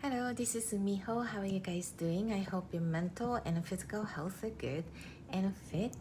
Hello, this is Miho. How are you guys doing? I hope your mental and physical health are good and fit.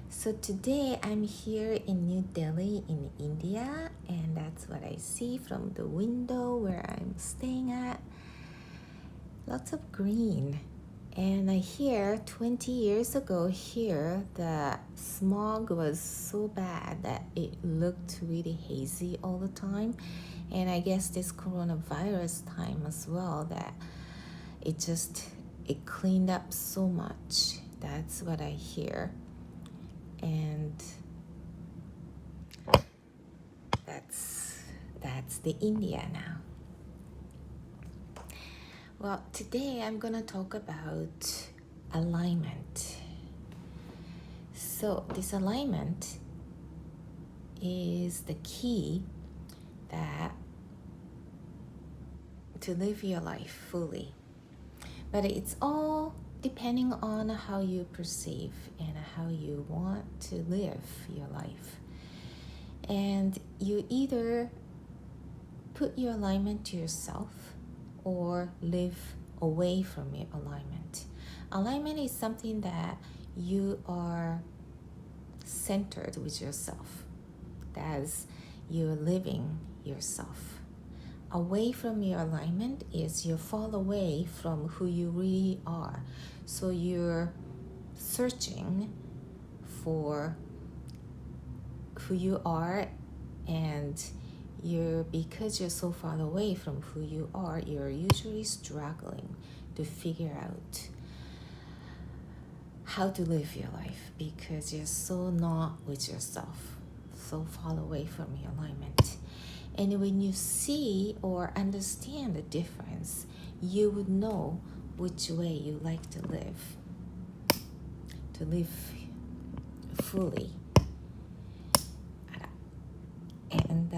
So today I'm here in New Delhi in India, and that's what I see from the window where I'm staying at. Lots of green. And I hear 20 years ago here the smog was so bad that it looked really hazy all the time. And I guess this coronavirus time as well, that it cleaned up so much. That's what I hear. And that's the India now. Well, today I'm gonna talk about alignment. So this alignment is the key that to live your life fully. But it's all depending on how you perceive and how you want to live your life. And you either put your alignment to yourself or live away from your alignment. Alignment is something that you are centered with yourself. That's you're living yourself. Away from your alignment is you fall away from who you really are. So you're searching for who you are, and because you're so far away from who you are, you're usually struggling to figure out how to live your life because you're so not with yourself, so far away from your alignment. And when you see or understand the difference, you would know which way you like to live fully. And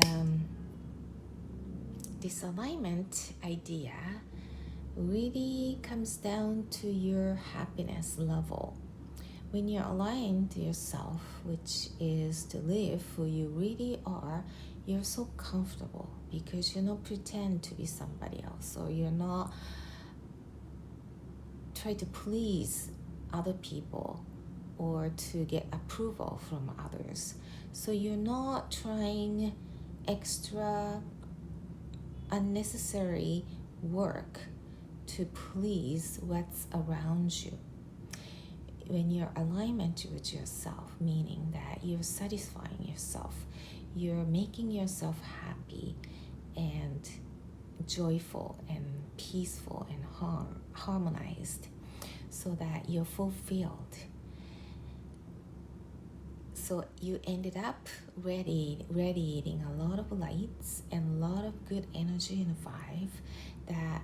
this alignment idea really comes down to your happiness level. When you're aligned to yourself, which is to live who you really are, you're so comfortable because you don't pretend to be somebody else, or you're not try to please other people or to get approval from others. So you're not trying extra unnecessary work to please what's around you. When you're alignment with yourself, meaning that you're satisfying yourself, you're making yourself happy and joyful and peaceful and harmonized, so that you're fulfilled. So you ended up radiating a lot of lights and a lot of good energy and vibe that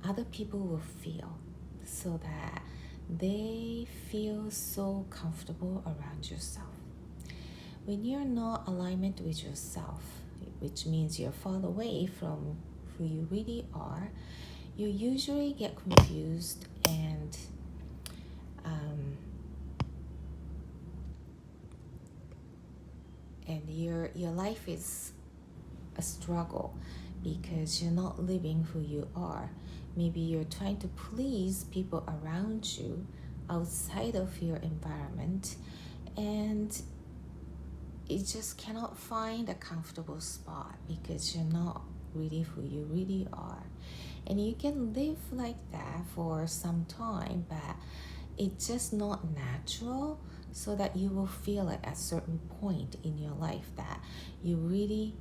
other people will feel, so that they feel so comfortable around yourself. When you're not alignment with yourself, which means you're far away from who you really are, you usually get confused and your life is a struggle because you're not living who you are. Maybe you're trying to please people around you outside of your environment, and you just cannot find a comfortable spot because you're not really who you really are. And you can live like that for some time, but it's just not natural, so that you will feel at a certain point in your life that you really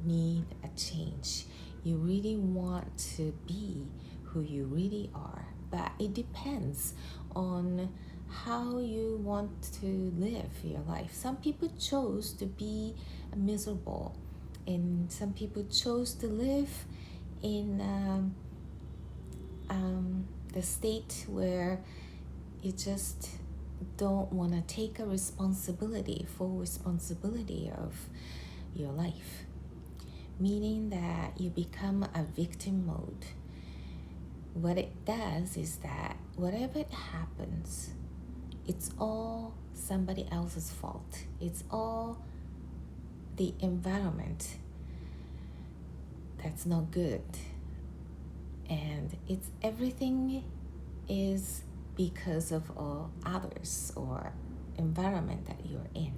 need a change. You really want to be who you really are, but it depends on how you want to live your life. Some people chose to be miserable, and some people chose to live in the state where you just don't want to take a full responsibility of your life, meaning that you become a victim mode. What it does is that whatever happens, it's all somebody else's fault. It's all the environment that's not good. And and it's everything is because of others or environment that you're in.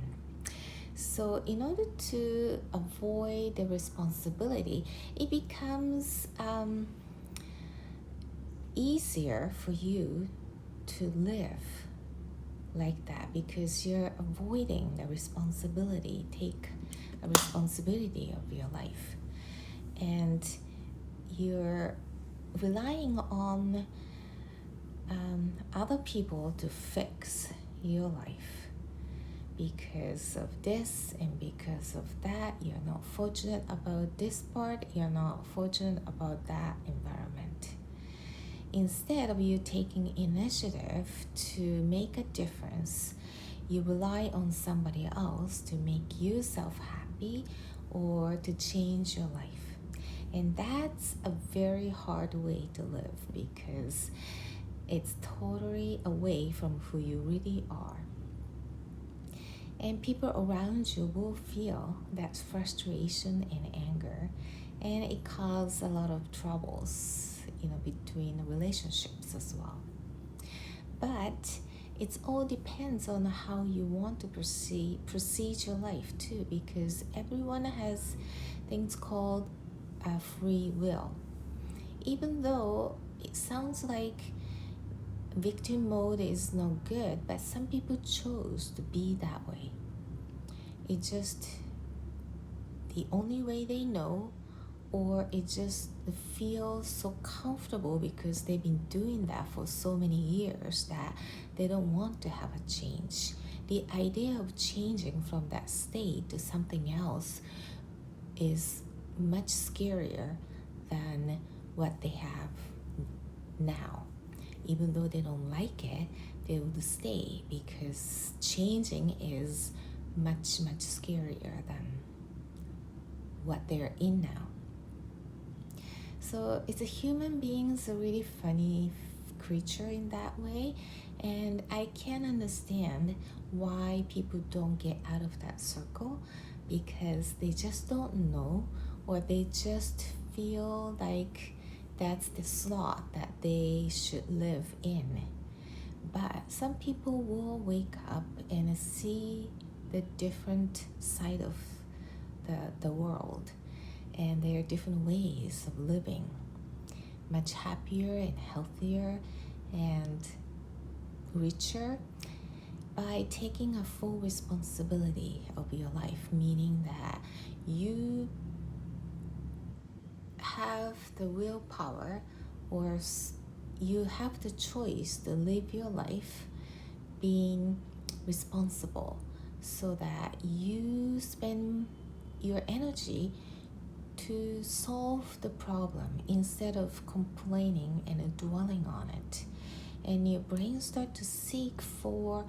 So in order to avoid the responsibility, it becomes easier for you to live like that because you're avoiding the responsibility, take a responsibility of your life. And you're relying on other people to fix your life. Because of this and because of that, you're not fortunate about this part, you're not fortunate about that environment. Instead of you taking initiative to make a difference, you rely on somebody else to make yourself happy or to change your life. And that's a very hard way to live because it's totally away from who you really are. And people around you will feel that frustration and anger, and it causes a lot of troubles, between relationships as well. But it all depends on how you want to proceed your life too, because everyone has things called free will. Even though it sounds like victim mode is not good, but some people chose to be that way. It's just the only way they know, or it just feels so comfortable because they've been doing that for so many years that they don't want to have a change. The idea of changing from that state to something else is much scarier than what they have now. Even though they don't like it, they will stay because changing is much, much scarier than what they're in now. So it's a human being is a really funny creature in that way, and I can understand why people don't get out of that circle because they just don't know, or they just feel like that's the slot that they should live in. But some people will wake up and see the different side of the world, and there are different ways of living, much happier and healthier and richer by taking a full responsibility of your life, meaning that you have the willpower, or you have the choice to live your life being responsible, so that you spend your energy to solve the problem instead of complaining and dwelling on it. And your brain starts to seek for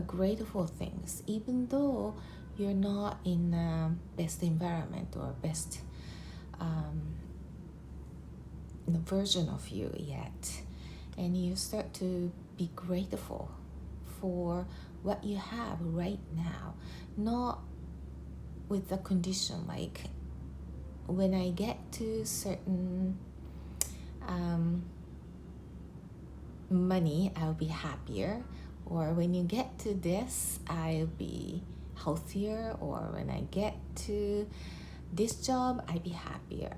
grateful things, even though you're not in the best environment or best version of you yet. And you start to be grateful for what you have right now, not with the condition like when I get to certain money, I'll be happier, or when you get to this, I'll be healthier, or when I get to this job, I'll be happier,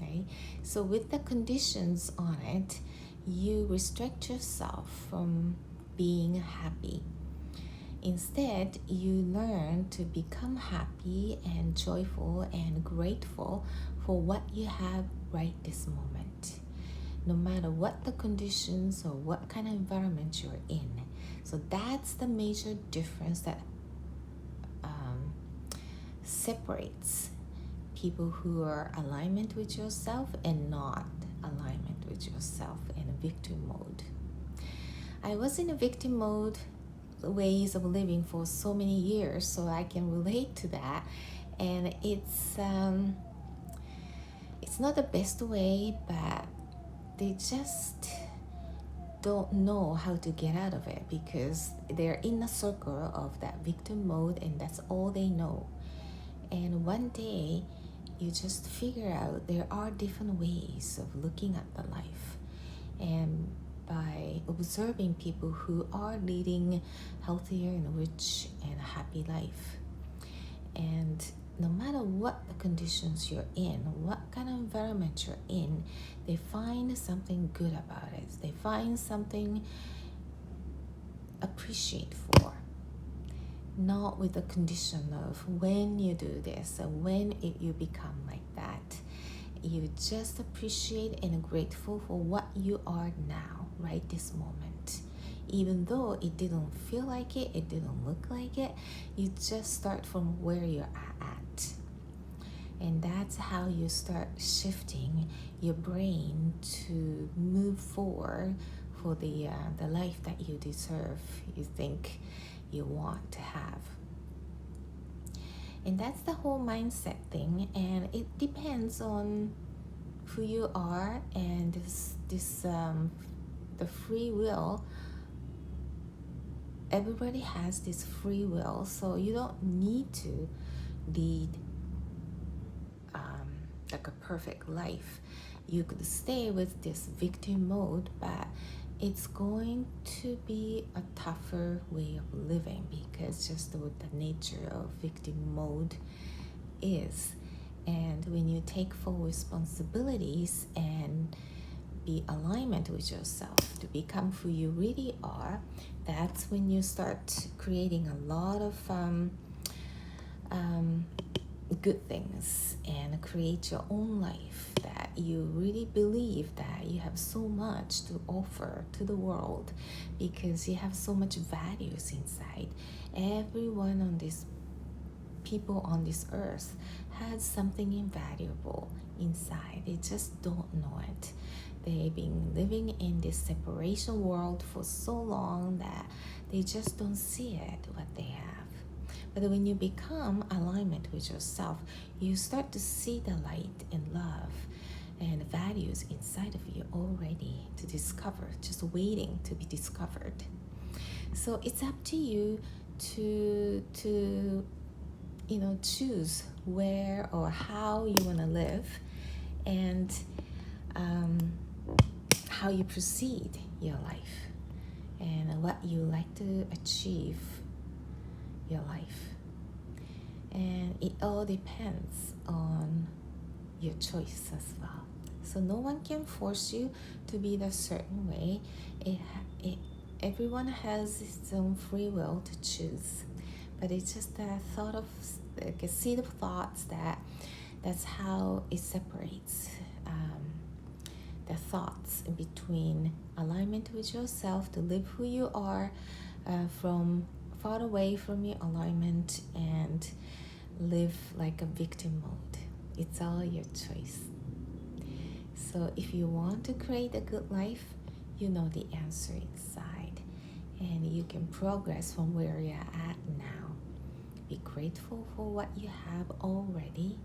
right? So with the conditions on it, you restrict yourself from being happy. Instead, you learn to become happy and joyful and grateful for what you have right this moment, no matter what the conditions or what kind of environment you're in. So that's the major difference that separates people who are alignment with yourself and not alignment with yourself in a victim mode. I was in a victim mode ways of living for so many years, so I can relate to that, and it's not the best way, but they just don't know how to get out of it because they're in a circle of that victim mode, and that's all they know. And one day you just figure out there are different ways of looking at the life, and by observing people who are leading healthier and rich and happy life. And no matter what the conditions you're in, what kind of environment you're in, they find something good about it. They find something appreciate for. Not with the condition of when you do this and when you become like that. You just appreciate and grateful for what you are now, right this moment. Even though it didn't feel like it, it didn't look like it, you just start from where you're at. And that's how you start shifting your brain to move forward for the life that you deserve, you think you want to have. And that's the whole mindset thing, and it depends on who you are and the free will. Everybody has this free will, so you don't need to lead like a perfect life. You could stay with this victim mode, but it's going to be a tougher way of living because just what the nature of victim mode is. And when you take full responsibilities and be alignment with yourself to become who you really are, that's when you start creating a lot of good things and create your own life that you really believe that you have so much to offer to the world because you have so much values inside. Everyone on this people on this earth has something invaluable inside. They just don't know it. They've been living in this separation world for so long that they just don't see it, what they have. But when you become alignment with yourself, you start to see the light and love and values inside of you already to discover, just waiting to be discovered. So it's up to you to choose where or how you want to live and how you proceed your life and what you like to achieve your life. And it all depends on your choice as well. So no one can force you to be a certain way. Everyone has its own free will to choose. But it's just a thought of like a seed of thoughts that's how it separates the thoughts between alignment with yourself to live who you are from far away from your alignment and live like a victim mode. It's all your choice. So if you want to create a good life, you know the answer inside and you can progress from where you're at now. Be grateful for what you have already,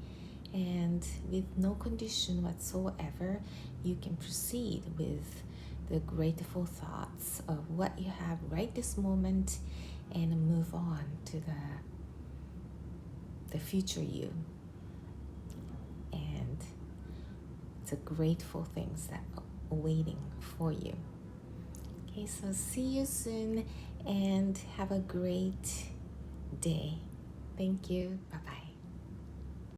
and with no condition whatsoever, you can proceed with the grateful thoughts of what you have right this moment and move on to the future you. And it's a grateful things that are waiting for you. Okay, so see you soon and have a great day. Thank you. Bye-bye.